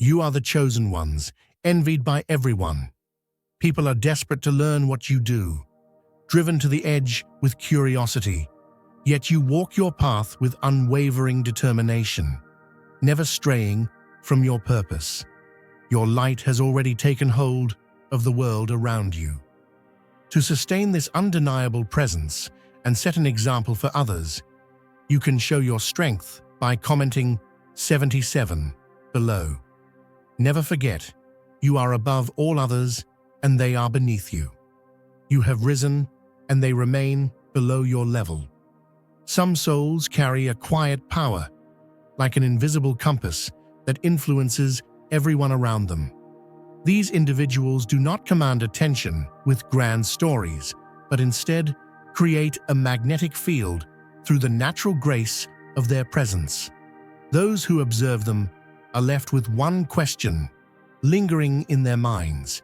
You are the chosen ones, envied by everyone. People are desperate to learn what you do, driven to the edge with curiosity. Yet you walk your path with unwavering determination, never straying from your purpose. Your light has already taken hold of the world around you. To sustain this undeniable presence and set an example for others, you can show your strength by commenting 77 below. Never forget, you are above all others and they are beneath you. You have risen and they remain below your level. Some souls carry a quiet power, like an invisible compass that influences everyone around them. These individuals do not command attention with grand stories, but instead create a magnetic field through the natural grace of their presence. Those who observe them are left with one question lingering in their minds.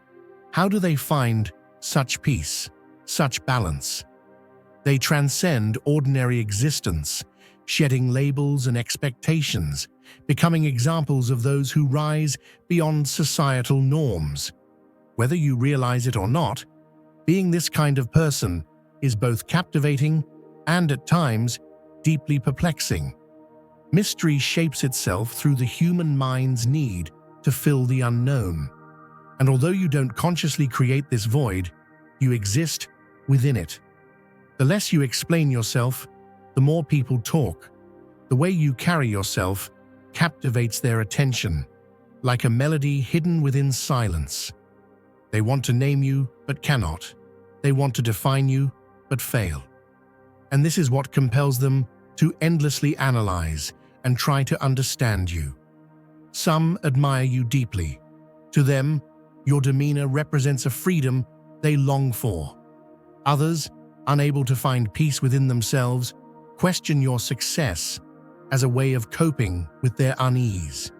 How do they find such peace, such balance? They transcend ordinary existence, shedding labels and expectations, becoming examples of those who rise beyond societal norms. Whether you realize it or not, being this kind of person is both captivating and, at times, deeply perplexing. Mystery shapes itself through the human mind's need to fill the unknown. And although you don't consciously create this void, you exist within it. The less you explain yourself, the more people talk. The way you carry yourself captivates their attention, like a melody hidden within silence. They want to name you, but cannot. They want to define you, but fail. And this is what compels them to endlessly analyze and try to understand you. Some admire you deeply. To them, your demeanor represents a freedom they long for. Others, unable to find peace within themselves, question your success as a way of coping with their unease.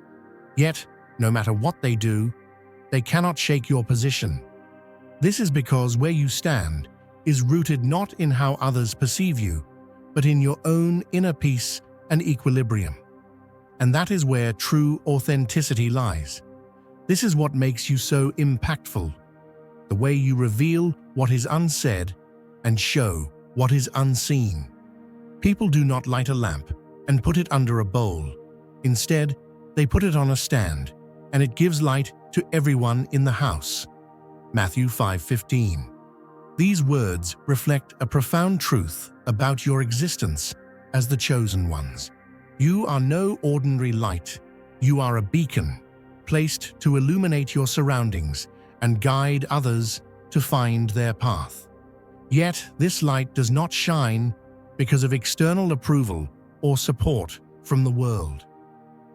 Yet, no matter what they do, they cannot shake your position. This is because where you stand is rooted not in how others perceive you, but in your own inner peace and equilibrium. And that is where true authenticity lies. This is what makes you so impactful, the way you reveal what is unsaid and show what is unseen. People do not light a lamp and put it under a bowl. Instead, they put it on a stand, and it gives light to everyone in the house. Matthew 5:15. These words reflect a profound truth about your existence as the chosen ones. You are no ordinary light. You are a beacon, placed to illuminate your surroundings and guide others to find their path. Yet, this light does not shine because of external approval or support from the world.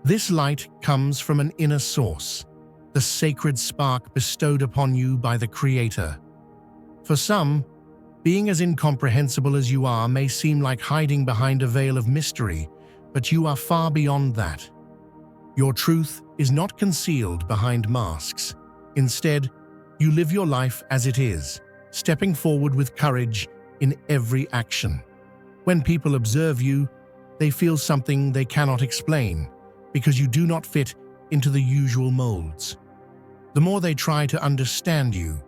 This light comes from an inner source, the sacred spark bestowed upon you by the Creator. For some, being as incomprehensible as you are may seem like hiding behind a veil of mystery, but you are far beyond that. Your truth is not concealed behind masks. Instead, you live your life as it is, stepping forward with courage in every action. When people observe you, they feel something they cannot explain, because you do not fit into the usual molds. The more they try to understand you,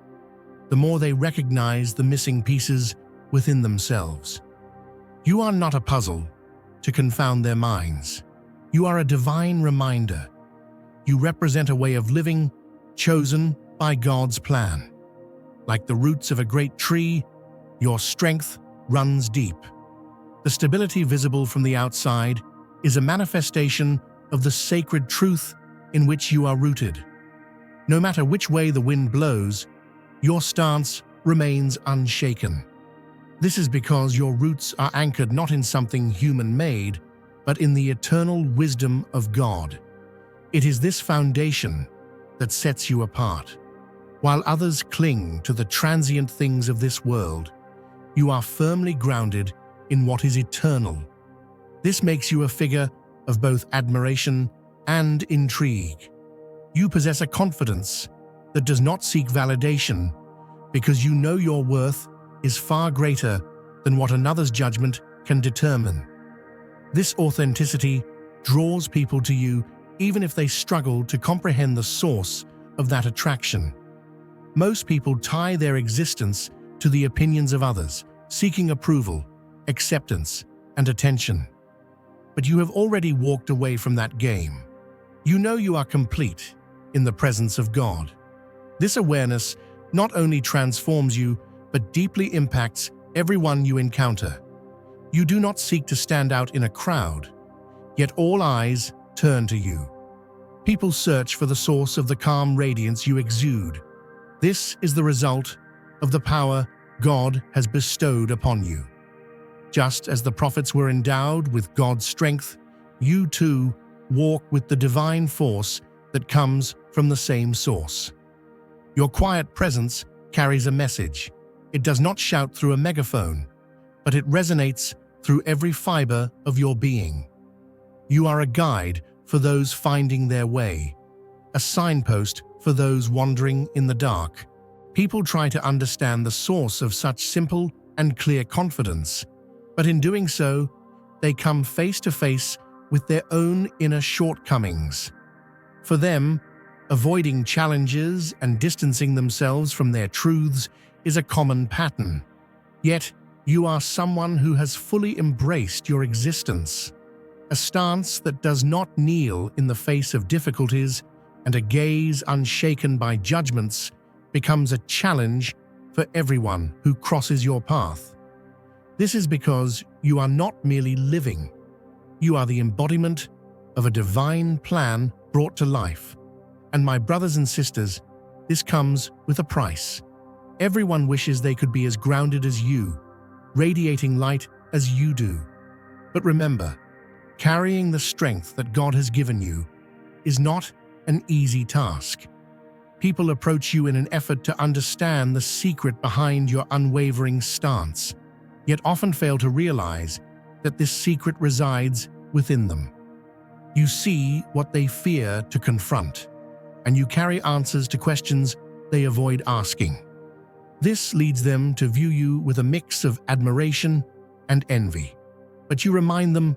the more they recognize the missing pieces within themselves. You are not a puzzle to confound their minds. You are a divine reminder. You represent a way of living chosen by God's plan. Like the roots of a great tree, your strength runs deep. The stability visible from the outside is a manifestation of the sacred truth in which you are rooted. No matter which way the wind blows, your stance remains unshaken. This is because your roots are anchored not in something human-made, but in the eternal wisdom of God. It is this foundation that sets you apart. While others cling to the transient things of this world, you are firmly grounded in what is eternal. This makes you a figure of both admiration and intrigue. You possess a confidence that does not seek validation because you know your worth is far greater than what another's judgment can determine. This authenticity draws people to you even if they struggle to comprehend the source of that attraction. Most people tie their existence to the opinions of others, seeking approval, acceptance, and attention. But you have already walked away from that game. You know you are complete in the presence of God. This awareness not only transforms you, but deeply impacts everyone you encounter. You do not seek to stand out in a crowd, yet all eyes turn to you. People search for the source of the calm radiance you exude. This is the result of the power God has bestowed upon you. Just as the prophets were endowed with God's strength, you too walk with the divine force that comes from the same source. Your quiet presence carries a message. It does not shout through a megaphone, but it resonates through every fiber of your being. You are a guide for those finding their way, a signpost for those wandering in the dark. People try to understand the source of such simple and clear confidence, but in doing so, they come face to face with their own inner shortcomings. For them, avoiding challenges and distancing themselves from their truths is a common pattern. Yet, you are someone who has fully embraced your existence. A stance that does not kneel in the face of difficulties and a gaze unshaken by judgments becomes a challenge for everyone who crosses your path. This is because you are not merely living. You are the embodiment of a divine plan brought to life. And my brothers and sisters, this comes with a price. Everyone wishes they could be as grounded as you, radiating light as you do. But remember, carrying the strength that God has given you is not an easy task. People approach you in an effort to understand the secret behind your unwavering stance, yet often fail to realize that this secret resides within them. You see what they fear to confront, and you carry answers to questions they avoid asking. This leads them to view you with a mix of admiration and envy. But you remind them,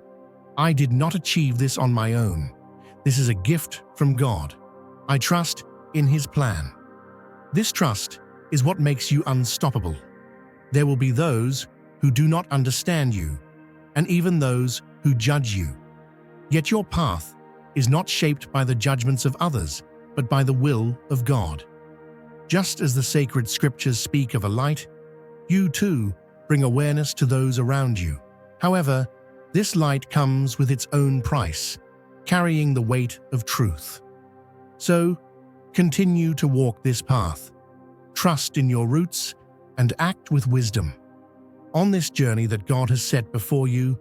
I did not achieve this on my own. This is a gift from God. I trust in His plan. This trust is what makes you unstoppable. There will be those who do not understand you, and even those who judge you. Yet your path is not shaped by the judgments of others, but by the will of God. Just as the sacred scriptures speak of a light, you too bring awareness to those around you. However, this light comes with its own price, carrying the weight of truth. So, continue to walk this path. Trust in your roots and act with wisdom. On this journey that God has set before you,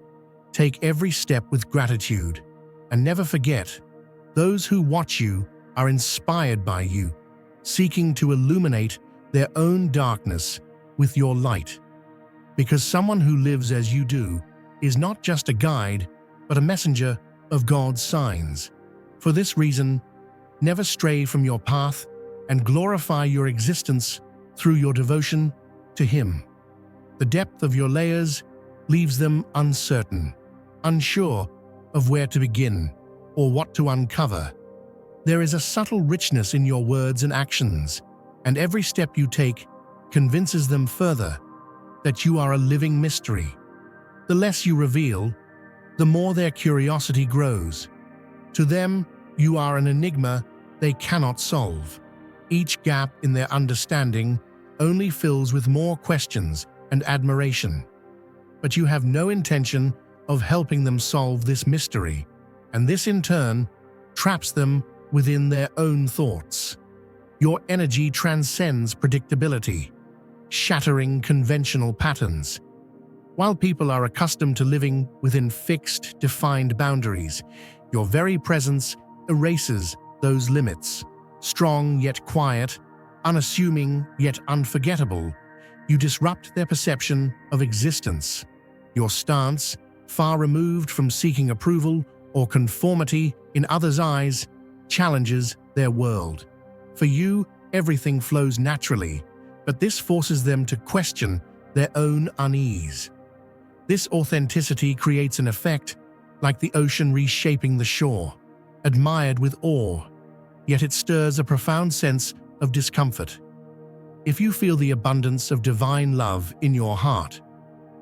take every step with gratitude, and never forget, those who watch you are inspired by you, seeking to illuminate their own darkness with your light. Because someone who lives as you do is not just a guide, but a messenger of God's signs. For this reason, never stray from your path and glorify your existence through your devotion to Him. The depth of your layers leaves them uncertain, unsure of where to begin or what to uncover. There is a subtle richness in your words and actions, and every step you take convinces them further that you are a living mystery. The less you reveal, the more their curiosity grows. To them, you are an enigma they cannot solve. Each gap in their understanding only fills with more questions and admiration. But you have no intention of helping them solve this mystery, and this in turn traps them within their own thoughts. Your energy transcends predictability, shattering conventional patterns. While people are accustomed to living within fixed, defined boundaries, your very presence erases those limits. Strong yet quiet, unassuming yet unforgettable, you disrupt their perception of existence. Your stance, far removed from seeking approval or conformity in others' eyes, challenges their world. For you, everything flows naturally, but this forces them to question their own unease. This authenticity creates an effect like the ocean reshaping the shore. admired with awe, yet it stirs a profound sense of discomfort. If you feel the abundance of divine love in your heart,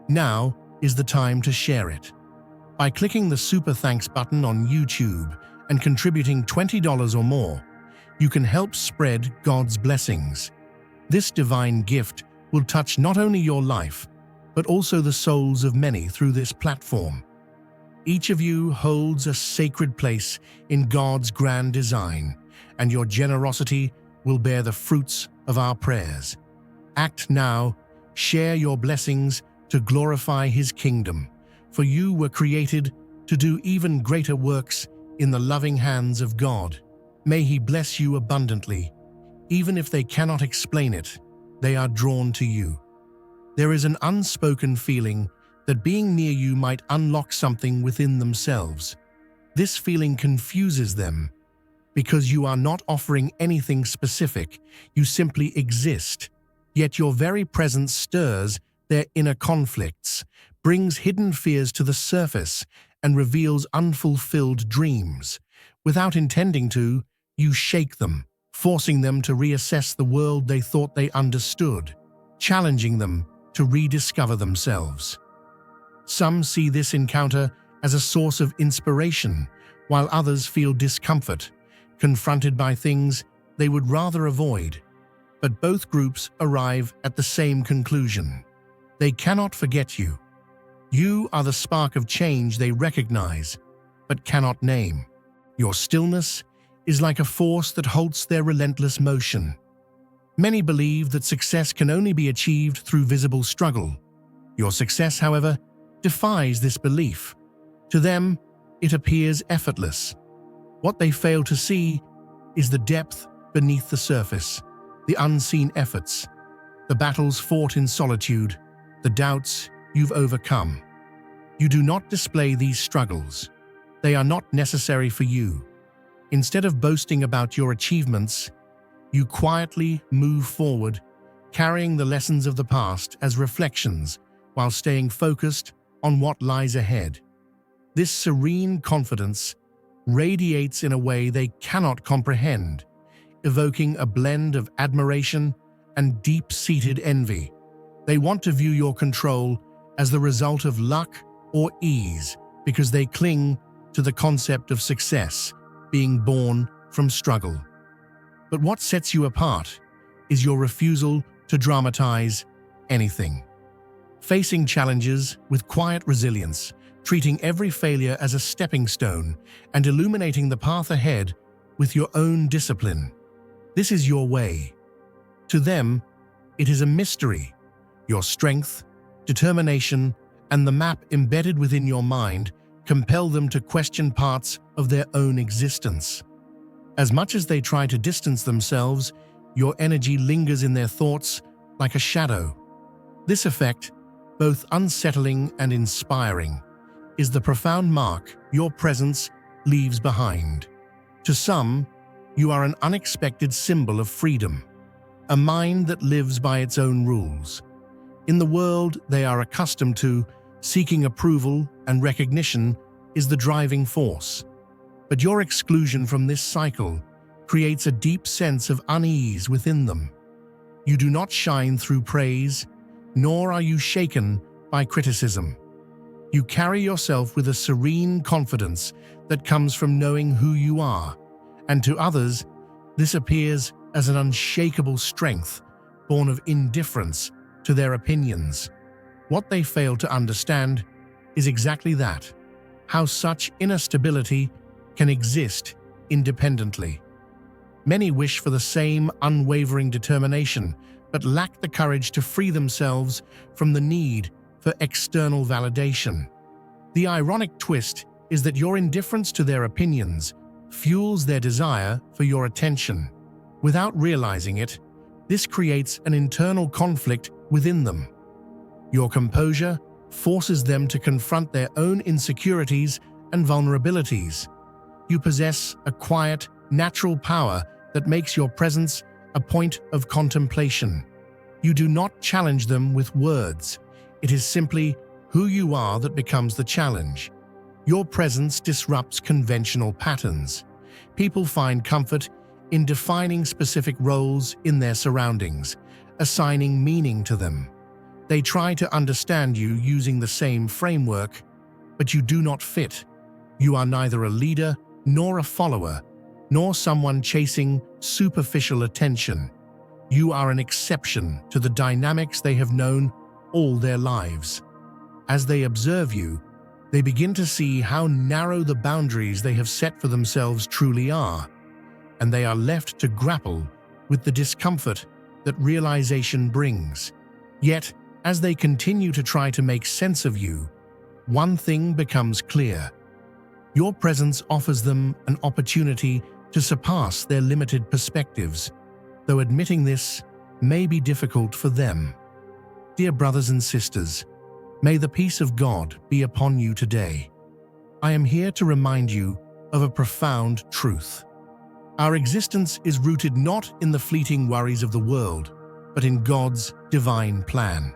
now is the time to share it. By clicking the Super Thanks button on YouTube and contributing $20 or more, you can help spread God's blessings. This divine gift will touch not only your life, but also the souls of many through this platform. Each of you holds a sacred place in God's grand design, and your generosity will bear the fruits of our prayers. Act now, share your blessings to glorify His kingdom, for you were created to do even greater works in the loving hands of God. May He bless you abundantly. Even if they cannot explain it, they are drawn to you. There is an unspoken feeling that being near you might unlock something within themselves. This feeling confuses them because you are not offering anything specific, you simply exist. Yet your very presence stirs their inner conflicts, brings hidden fears to the surface, and reveals unfulfilled dreams. Without intending to, you shake them, forcing them to reassess the world they thought they understood, challenging them to rediscover themselves. Some see this encounter as a source of inspiration, while others feel discomfort, confronted by things they would rather avoid. But both groups arrive at the same conclusion. They cannot forget you. You are the spark of change they recognize, but cannot name. Your stillness is like a force that halts their relentless motion. Many believe that success can only be achieved through visible struggle. Your success, however, defies this belief. To them, it appears effortless. What they fail to see is the depth beneath the surface, the unseen efforts, the battles fought in solitude, the doubts you've overcome. You do not display these struggles. They are not necessary for you. Instead of boasting about your achievements, you quietly move forward, carrying the lessons of the past as reflections while staying focused on what lies ahead. This serene confidence radiates in a way they cannot comprehend, evoking a blend of admiration and deep-seated envy. They want to view your control as the result of luck or ease because they cling to the concept of success being born from struggle. But what sets you apart is your refusal to dramatize anything. Facing challenges with quiet resilience, treating every failure as a stepping stone, and illuminating the path ahead with your own discipline. This is your way. To them, it is a mystery. Your strength, determination, and the map embedded within your mind compel them to question parts of their own existence. As much as they try to distance themselves, your energy lingers in their thoughts like a shadow. This effect, both unsettling and inspiring, is the profound mark your presence leaves behind. To some, you are an unexpected symbol of freedom, a mind that lives by its own rules. In the world they are accustomed to, seeking approval and recognition is the driving force. But your exclusion from this cycle creates a deep sense of unease within them. You do not shine through praise, nor are you shaken by criticism. You carry yourself with a serene confidence that comes from knowing who you are, and to others, this appears as an unshakable strength born of indifference to their opinions. What they fail to understand is exactly that, how such inner stability can exist independently. Many wish for the same unwavering determination, but lack the courage to free themselves from the need for external validation. The ironic twist is that your indifference to their opinions fuels their desire for your attention. Without realizing it, this creates an internal conflict within them. Your composure forces them to confront their own insecurities and vulnerabilities. You possess a quiet, natural power that makes your presence a point of contemplation. You do not challenge them with words. It is simply who you are that becomes the challenge. Your presence disrupts conventional patterns. People find comfort in defining specific roles in their surroundings, assigning meaning to them. They try to understand you using the same framework, but you do not fit. You are neither a leader nor a follower, nor someone chasing superficial attention. You are an exception to the dynamics they have known all their lives. As they observe you, they begin to see how narrow the boundaries they have set for themselves truly are, and they are left to grapple with the discomfort that realization brings. Yet, as they continue to try to make sense of you, one thing becomes clear. Your presence offers them an opportunity to surpass their limited perspectives, though admitting this may be difficult for them. Dear brothers and sisters, may the peace of God be upon you today. I am here to remind you of a profound truth. Our existence is rooted not in the fleeting worries of the world, but in God's divine plan.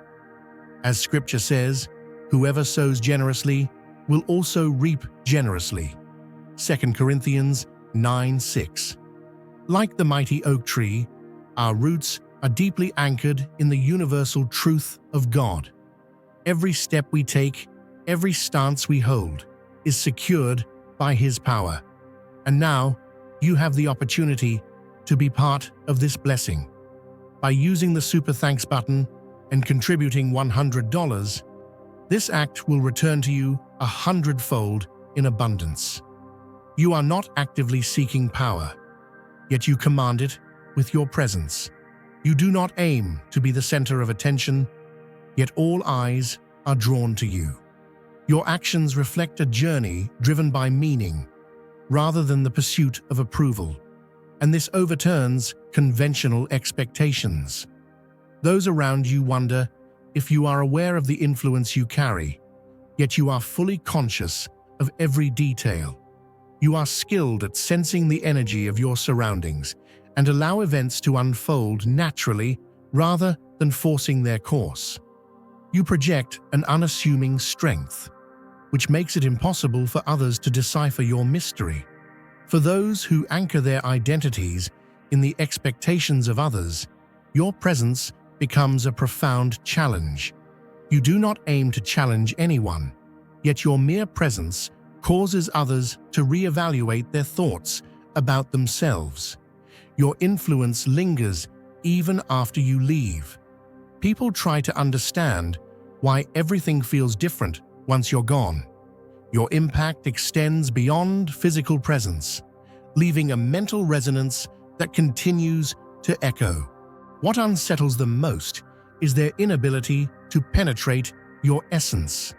As Scripture says, whoever sows generously will also reap generously. 2 Corinthians 9:6. Like the mighty oak tree, our roots are deeply anchored in the universal truth of God. Every step we take, every stance we hold, is secured by His power. And now, you have the opportunity to be part of this blessing. By using the Super Thanks button and contributing $100, this act will return to you 100-fold in abundance. You are not actively seeking power, yet you command it with your presence. You do not aim to be the center of attention, yet all eyes are drawn to you. Your actions reflect a journey driven by meaning, rather than the pursuit of approval, and this overturns conventional expectations. Those around you wonder if you are aware of the influence you carry, yet you are fully conscious of every detail. You are skilled at sensing the energy of your surroundings and allow events to unfold naturally rather than forcing their course. You project an unassuming strength, which makes it impossible for others to decipher your mystery. For those who anchor their identities in the expectations of others, your presence becomes a profound challenge. You do not aim to challenge anyone, yet your mere presence causes others to reevaluate their thoughts about themselves. Your influence lingers even after you leave. People try to understand why everything feels different once you're gone. Your impact extends beyond physical presence, leaving a mental resonance that continues to echo. What unsettles them most is their inability to penetrate your essence.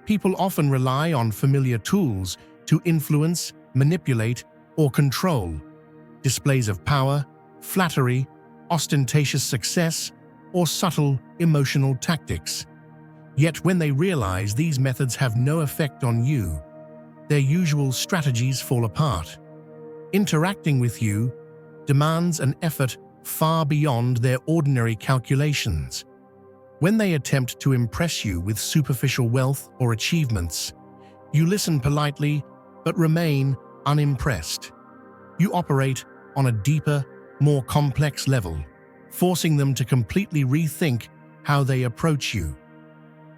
People often rely on familiar tools to influence, manipulate, or control. Displays of power, flattery, ostentatious success, or subtle emotional tactics. Yet when they realize these methods have no effect on you, their usual strategies fall apart. Interacting with you demands an effort far beyond their ordinary calculations. When they attempt to impress you with superficial wealth or achievements, you listen politely but remain unimpressed. You operate on a deeper, more complex level, forcing them to completely rethink how they approach you.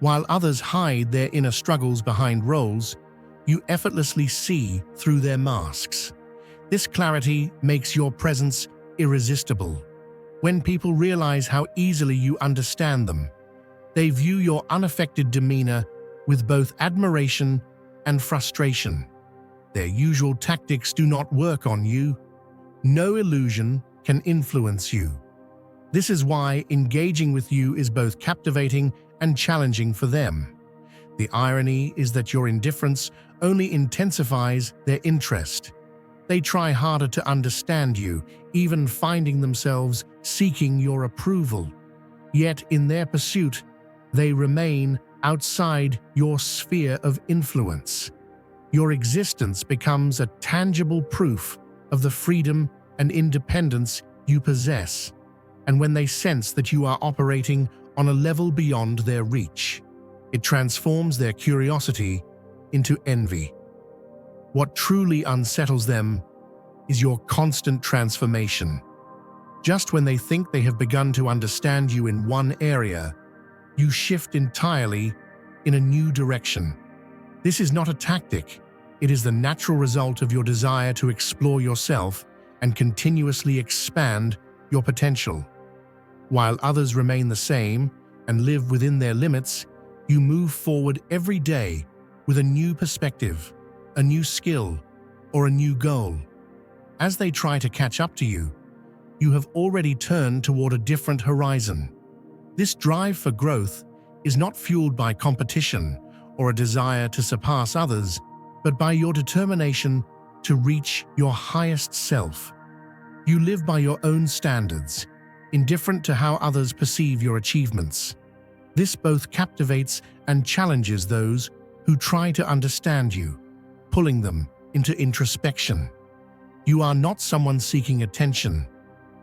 While others hide their inner struggles behind roles, you effortlessly see through their masks. This clarity makes your presence irresistible. When people realize how easily you understand them, they view your unaffected demeanor with both admiration and frustration. Their usual tactics do not work on you. No illusion can influence you. This is why engaging with you is both captivating and challenging for them. The irony is that your indifference only intensifies their interest. They try harder to understand you, even finding themselves seeking your approval. Yet in their pursuit, they remain outside your sphere of influence. Your existence becomes a tangible proof of the freedom and independence you possess, and when they sense that you are operating on a level beyond their reach, it transforms their curiosity into envy. What truly unsettles them is your constant transformation. Just when they think they have begun to understand you in one area, you shift entirely in a new direction. This is not a tactic. It is the natural result of your desire to explore yourself and continuously expand your potential. While others remain the same and live within their limits, you move forward every day with a new perspective, a new skill, or a new goal. As they try to catch up to you, you have already turned toward a different horizon. This drive for growth is not fueled by competition or a desire to surpass others, but by your determination to reach your highest self. You live by your own standards, indifferent to how others perceive your achievements. This both captivates and challenges those who try to understand you, pulling them into introspection. You are not someone seeking attention.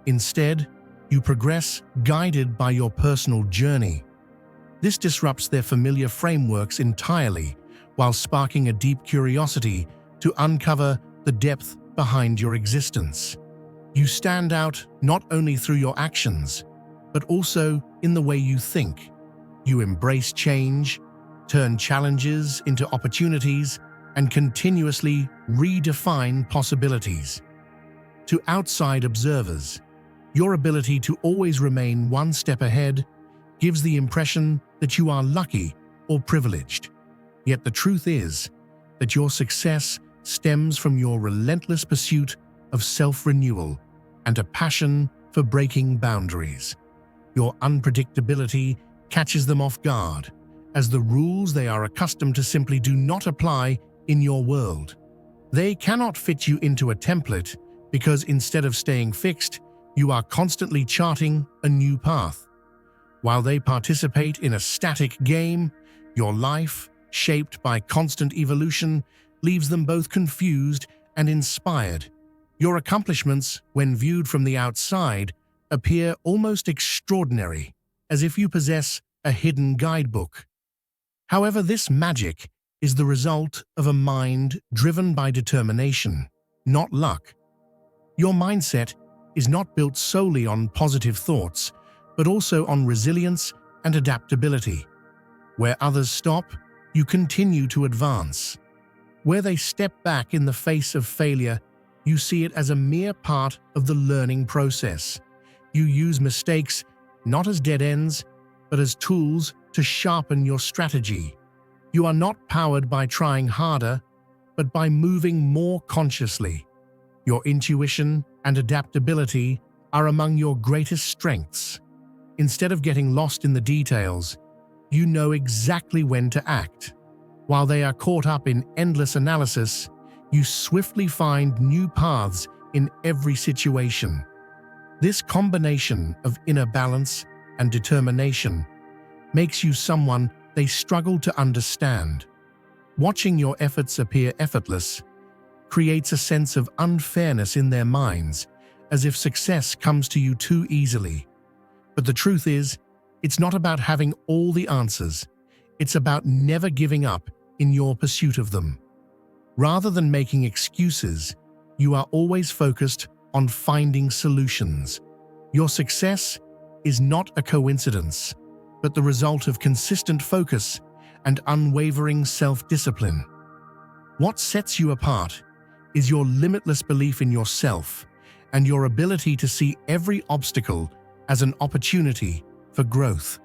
Instead, you progress guided by your personal journey. This disrupts their familiar frameworks entirely, while sparking a deep curiosity to uncover the depth behind your existence. You stand out not only through your actions, but also in the way you think. You embrace change, turn challenges into opportunities, and continuously redefine possibilities. To outside observers, your ability to always remain one step ahead gives the impression that you are lucky or privileged. Yet the truth is that your success stems from your relentless pursuit of self-renewal and a passion for breaking boundaries. Your unpredictability catches them off guard, as the rules they are accustomed to simply do not apply in your world. They cannot fit you into a template because instead of staying fixed, you are constantly charting a new path. While they participate in a static game, your life, shaped by constant evolution, leaves them both confused and inspired. Your accomplishments, when viewed from the outside, appear almost extraordinary, as if you possess a hidden guidebook. However, this magic is the result of a mind driven by determination, not luck. Your mindset is not built solely on positive thoughts, but also on resilience and adaptability. Where others stop, you continue to advance. Where they step back in the face of failure, you see it as a mere part of the learning process. You use mistakes not as dead ends, but as tools to sharpen your strategy. You are not powered by trying harder, but by moving more consciously. Your intuition and adaptability are among your greatest strengths. Instead of getting lost in the details, you know exactly when to act. While they are caught up in endless analysis, you swiftly find new paths in every situation. This combination of inner balance and determination makes you someone they struggle to understand. Watching your efforts appear effortless creates a sense of unfairness in their minds, as if success comes to you too easily. But the truth is, it's not about having all the answers. It's about never giving up in your pursuit of them. Rather than making excuses, you are always focused on finding solutions. Your success is not a coincidence, but the result of consistent focus and unwavering self-discipline. What sets you apart is your limitless belief in yourself and your ability to see every obstacle as an opportunity for growth.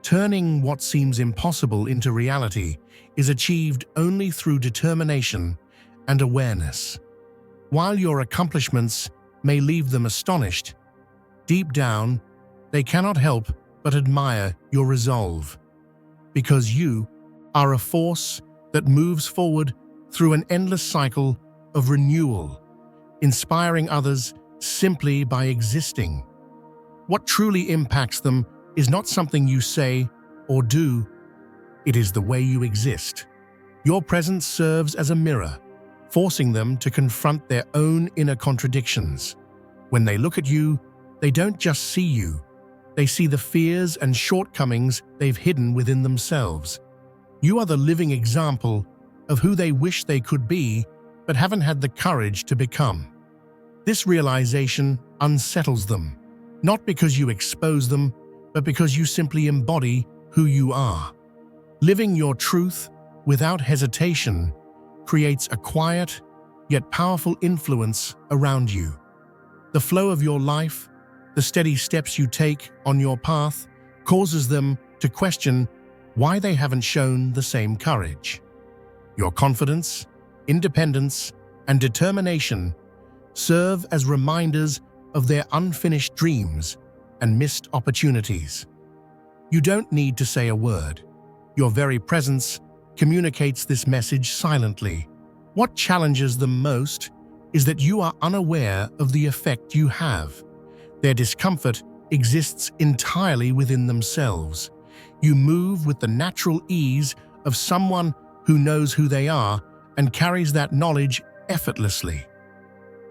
Turning what seems impossible into reality is achieved only through determination and awareness. While your accomplishments may leave them astonished, deep down, they cannot help but admire your resolve, because you are a force that moves forward through an endless cycle of renewal, inspiring others simply by existing. What truly impacts them is not something you say or do, it is the way you exist. Your presence serves as a mirror, forcing them to confront their own inner contradictions. When they look at you, they don't just see you, they see the fears and shortcomings they've hidden within themselves. You are the living example of who they wish they could be but haven't had the courage to become. This realization unsettles them, not because you expose them, but because you simply embody who you are. Living your truth without hesitation creates a quiet yet powerful influence around you. The flow of your life, the steady steps you take on your path, causes them to question why they haven't shown the same courage. Your confidence, independence, and determination serve as reminders of their unfinished dreams and missed opportunities. You don't need to say a word. Your very presence communicates this message silently. What challenges them most is that you are unaware of the effect you have. Their discomfort exists entirely within themselves. You move with the natural ease of someone who knows who they are and carries that knowledge effortlessly.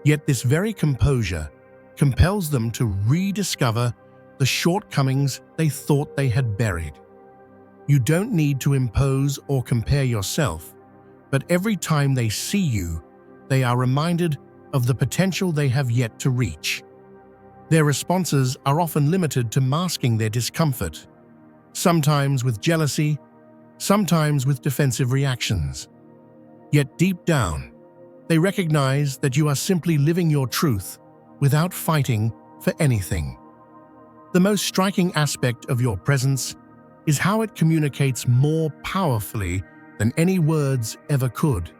Yet this very composure compels them to rediscover the shortcomings they thought they had buried. You don't need to impose or compare yourself, but every time they see you, they are reminded of the potential they have yet to reach. Their responses are often limited to masking their discomfort, sometimes with jealousy, sometimes with defensive reactions. Yet deep down, they recognize that you are simply living your truth without fighting for anything. The most striking aspect of your presence is how it communicates more powerfully than any words ever could.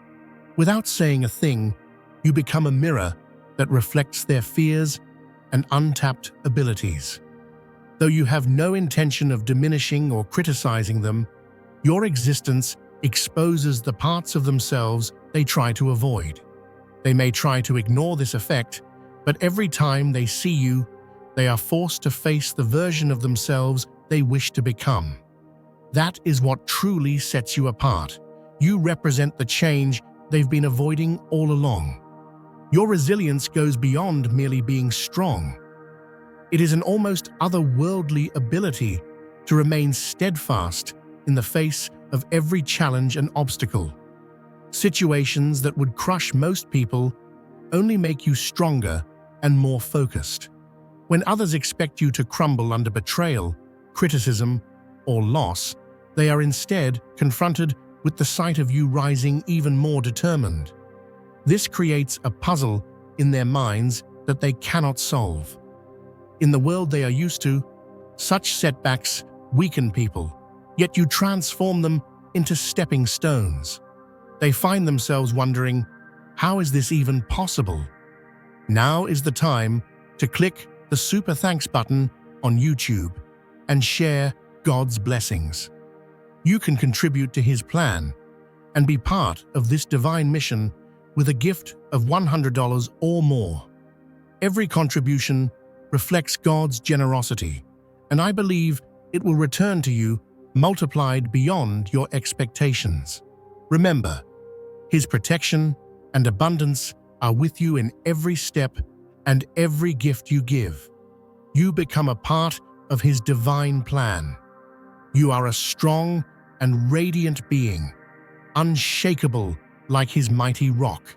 Without saying a thing, you become a mirror that reflects their fears and untapped abilities. Though you have no intention of diminishing or criticizing them, your existence exposes the parts of themselves they try to avoid. They may try to ignore this effect, but every time they see you, they are forced to face the version of themselves they wish to become. That is what truly sets you apart. You represent the change they've been avoiding all along. Your resilience goes beyond merely being strong. It is an almost otherworldly ability to remain steadfast in the face of every challenge and obstacle. Situations that would crush most people only make you stronger and more focused. When others expect you to crumble under betrayal, criticism, or loss, they are instead confronted with the sight of you rising even more determined. This creates a puzzle in their minds that they cannot solve. In the world they are used to, such setbacks weaken people, yet you transform them into stepping stones. They find themselves wondering, how is this even possible? Now is the time to click the Super Thanks button on YouTube and share God's blessings. You can contribute to His plan and be part of this divine mission with a gift of $100 or more. Every contribution reflects God's generosity, and I believe it will return to you multiplied beyond your expectations. Remember, His protection and abundance are with you in every step and every gift you give. You become a part of His divine plan. You are a strong and radiant being, unshakable like His mighty rock.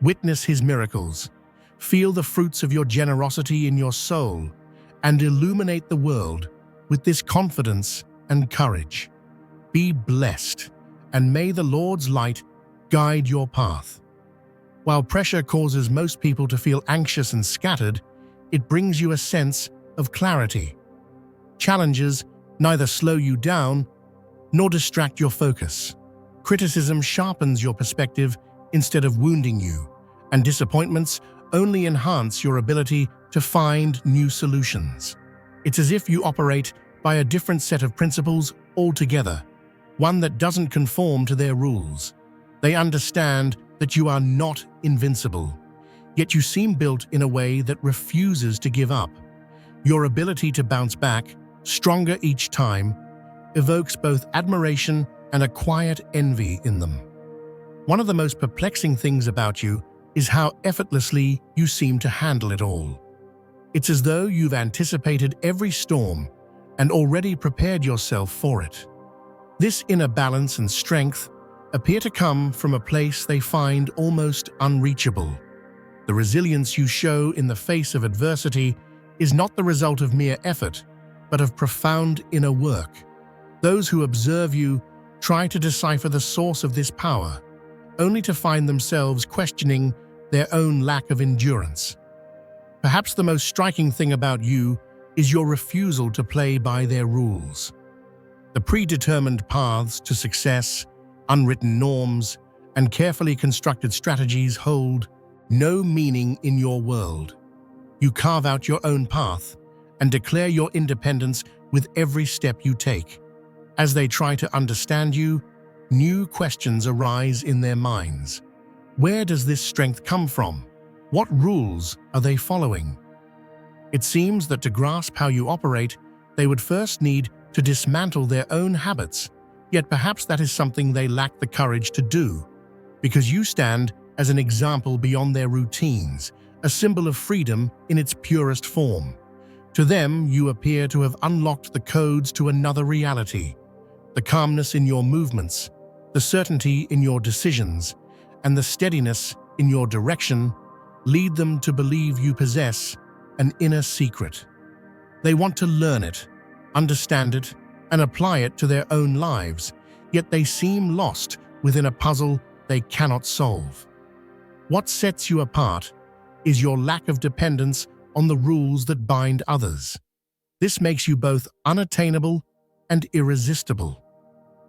Witness His miracles, feel the fruits of your generosity in your soul, and illuminate the world with this confidence and courage. Be blessed, and may the Lord's light guide your path. While pressure causes most people to feel anxious and scattered, it brings you a sense of clarity. Challenges neither slow you down nor distract your focus. Criticism sharpens your perspective instead of wounding you, and disappointments only enhance your ability to find new solutions. It's as if you operate by a different set of principles altogether, one that doesn't conform to their rules. They understand that you are not invincible, yet you seem built in a way that refuses to give up. Your ability to bounce back, stronger each time, evokes both admiration and a quiet envy in them. One of the most perplexing things about you is how effortlessly you seem to handle it all. It's as though you've anticipated every storm and already prepared yourself for it. This inner balance and strength appear to come from a place they find almost unreachable. The resilience you show in the face of adversity is not the result of mere effort, but of profound inner work. Those who observe you try to decipher the source of this power, only to find themselves questioning their own lack of endurance. Perhaps the most striking thing about you is your refusal to play by their rules. The predetermined paths to success, unwritten norms, and carefully constructed strategies hold no meaning in your world. You carve out your own path and declare your independence with every step you take. As they try to understand you, new questions arise in their minds. Where does this strength come from? What rules are they following? It seems that to grasp how you operate, they would first need to dismantle their own habits, yet perhaps that is something they lack the courage to do, because you stand as an example beyond their routines, a symbol of freedom in its purest form. To them, you appear to have unlocked the codes to another reality. The calmness in your movements, the certainty in your decisions, and the steadiness in your direction lead them to believe you possess an inner secret. They want to learn it, understand it, and apply it to their own lives, yet they seem lost within a puzzle they cannot solve. What sets you apart is your lack of dependence on the rules that bind others. This makes you both unattainable and irresistible.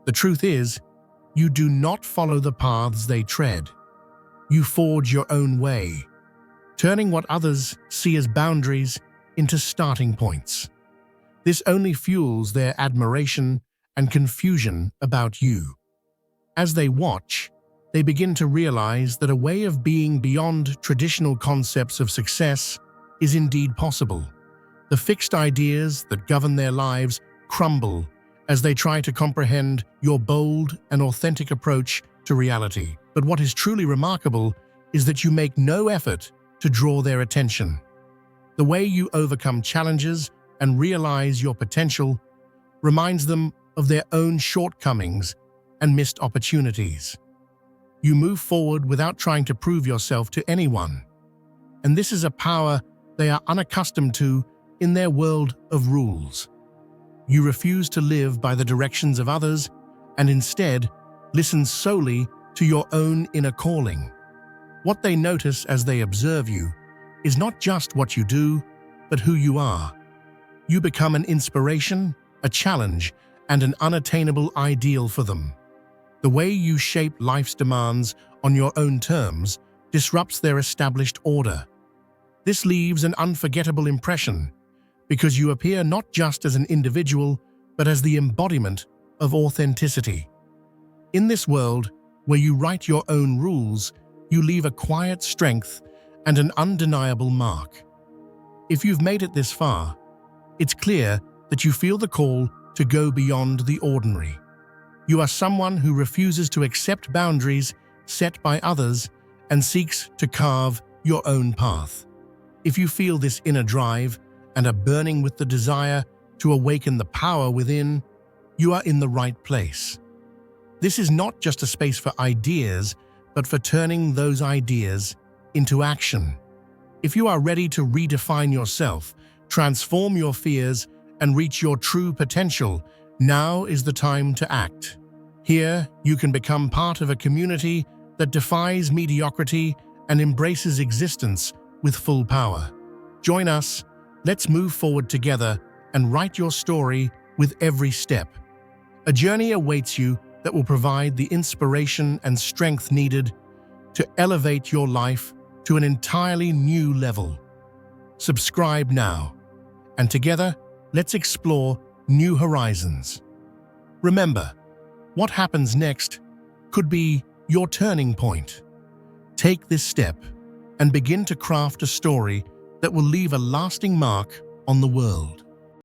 The truth is, you do not follow the paths they tread. You forge your own way, turning what others see as boundaries into starting points. This only fuels their admiration and confusion about you. As they watch, they begin to realize that a way of being beyond traditional concepts of success is indeed possible. The fixed ideas that govern their lives crumble as they try to comprehend your bold and authentic approach to reality. But what is truly remarkable is that you make no effort to draw their attention. The way you overcome challenges and realize your potential reminds them of their own shortcomings and missed opportunities. You move forward without trying to prove yourself to anyone. And this is a power they are unaccustomed to in their world of rules. You refuse to live by the directions of others and instead listen solely to your own inner calling. What they notice as they observe you is not just what you do, but who you are. You become an inspiration, a challenge, and an unattainable ideal for them. The way you shape life's demands on your own terms disrupts their established order. This leaves an unforgettable impression because you appear not just as an individual, but as the embodiment of authenticity. In this world, where you write your own rules, you leave a quiet strength and an undeniable mark. If you've made it this far, it's clear that you feel the call to go beyond the ordinary. You are someone who refuses to accept boundaries set by others and seeks to carve your own path. If you feel this inner drive and are burning with the desire to awaken the power within, you are in the right place. This is not just a space for ideas, but for turning those ideas into action. If you are ready to redefine yourself, transform your fears, and reach your true potential, now is the time to act. Here, you can become part of a community that defies mediocrity and embraces existence with full power. Join us. Let's move forward together and write your story with every step. A journey awaits you that will provide the inspiration and strength needed to elevate your life to an entirely new level. Subscribe now, and together, let's explore new horizons. Remember, what happens next could be your turning point. Take this step and begin to craft a story that will leave a lasting mark on the world.